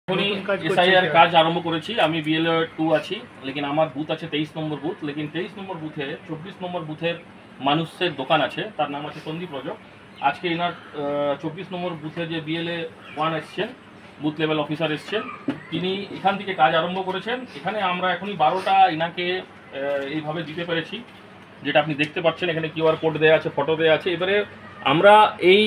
SIR কাজ আরম্ভ করেছি। আমি বিএলও 2 আছি, লেকিন আমার বুথ আছে 23 নম্বর বুথ। লেকিন 23 নম্বর বুথে 24 নম্বর বুথের মানুষের দোকান আছে, তার নাম আছে সন্দীপ রজক। আজকে এনার 24 নম্বর বুথে যে বিএলএ 1 এসছেন, বুথ লেভেল অফিসার এসছেন, তিনি এখান থেকে কাজ আরম্ভ করেছেন। এখানে আমরা এখনই 12টা ইনাকে এইভাবে দিতে পেরেছি, যেটা আপনি দেখতে পাচ্ছেন। এখানে কিউআর কোড দেওয়া আছে, ফটো দেওয়া আছে। এবারে আমরা এই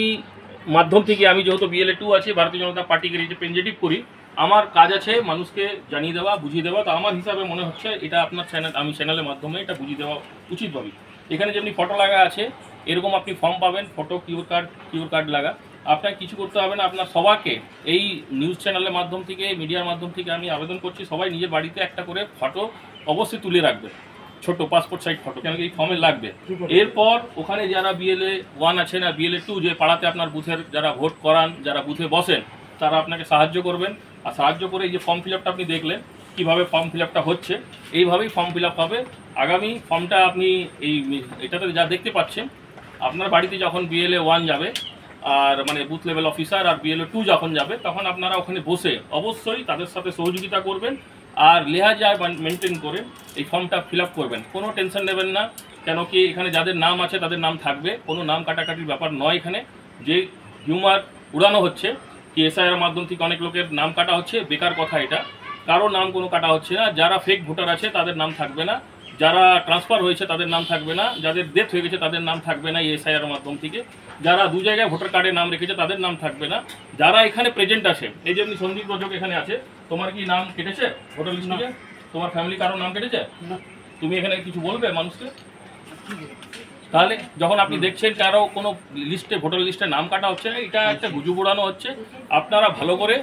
মাধ্যম থেকে, আমি যেহেতু বিএলএ 2 আছি, ভারতীয় জনতা পার্টিকে রিপ্রেজেন্টেটিভ করি, আমার কাজ আছে মানুষকে জানিয়ে দেওয়া, বুঝিয়ে দেওয়া। তো আমার হিসাবে মনে হচ্ছে এটা আপনার চ্যানেল, আমি চ্যানেলের মাধ্যমে এটা বুঝিয়ে দেওয়া উচিত ভাবি। এখানে যেমনি ফটো লাগা আছে, এরকম আপনি ফর্ম পাবেন, ফটো কিউআর কার্ড লাগা। আপনাকে কিছু করতে হবে না। আপনার সবাইকে এই নিউজ চ্যানেলের মাধ্যম থেকে, মিডিয়ার মাধ্যম থেকে আমি আবেদন করছি, সবাই নিজের বাড়িতে একটা করে ফটো অবশ্যই তুলে রাখবে, ছোট পাসপোর্ট সাইজ ফটো, কেন এই ফর্মে লাগবে। এরপর ওখানে যারা বিএলএ 1 আছে না, বিএলএ 2, যে পাড়াতে আপনার বুথের যারা ভোট করান, যারা বুথে বসেন, তারা আপনাকে সাহায্য করবেন। আর সাহায্য করে এই যে ফর্ম ফিল আপটা আপনি দেখলেন কীভাবে ফর্ম ফিল আপটা হচ্ছে, এইভাবেই ফর্ম ফিল আপ হবে। আগামী ফর্মটা আপনি এটাতে যা দেখতে পাচ্ছেন, আপনার বাড়িতে যখন বিএলএ 1 যাবে, আর মানে বুথ লেভেল অফিসার, আর বিএলএ 2 যখন যাবে, তখন আপনারা ওখানে বসে অবশ্যই তাদের সাথে সহযোগিতা করবেন আর লেহাজায় মেনটেন করে এই ফর্মটা ফিল আপ করবেন। কোনো টেনশন নেবেন না, কেন কি এখানে যাদের নাম আছে তাদের নাম থাকবে, কোনো নাম কাটাকাটির ব্যাপার নয়। এখানে যে হিউমার উড়ানো হচ্ছে কি এসআইআর মাধ্যম থেকে অনেক লোকের নাম কাটা হচ্ছে, বেকার কথা এটা। কারো নাম কোনো কাটা হচ্ছে না। যারা ফেক ভোটার আছে তাদের নাম থাকবে না, যারা ট্রান্সফার হয়েছে তাদের নাম থাকবে না, যাদের ডেথ হয়ে গেছে তাদের নাম থাকবে না এই এসআইআর মাধ্যম থেকে, যারা 2 জায়গায় ভোটার কার্ডে নাম রেখেছে তাদের নাম থাকবে না। যারা এখানে প্রেজেন্ট আছে, এই যে আপনি সন্দীপ রজক এখানে আছে, তোমার কি নাম কেটেছে ভোটার লিস্ট থেকে? তোমার ফ্যামিলি কারো নাম কেটেছে? তুমি এখানে কিছু বলবে মানুষকে? তাহলে যখন আপনি দেখছেন কারো কোনো লিস্টে, ভোটার লিস্টে নাম কাটা হচ্ছে না, এটা একটা গুজব উড়ানো হচ্ছে। আপনারা ভালো করে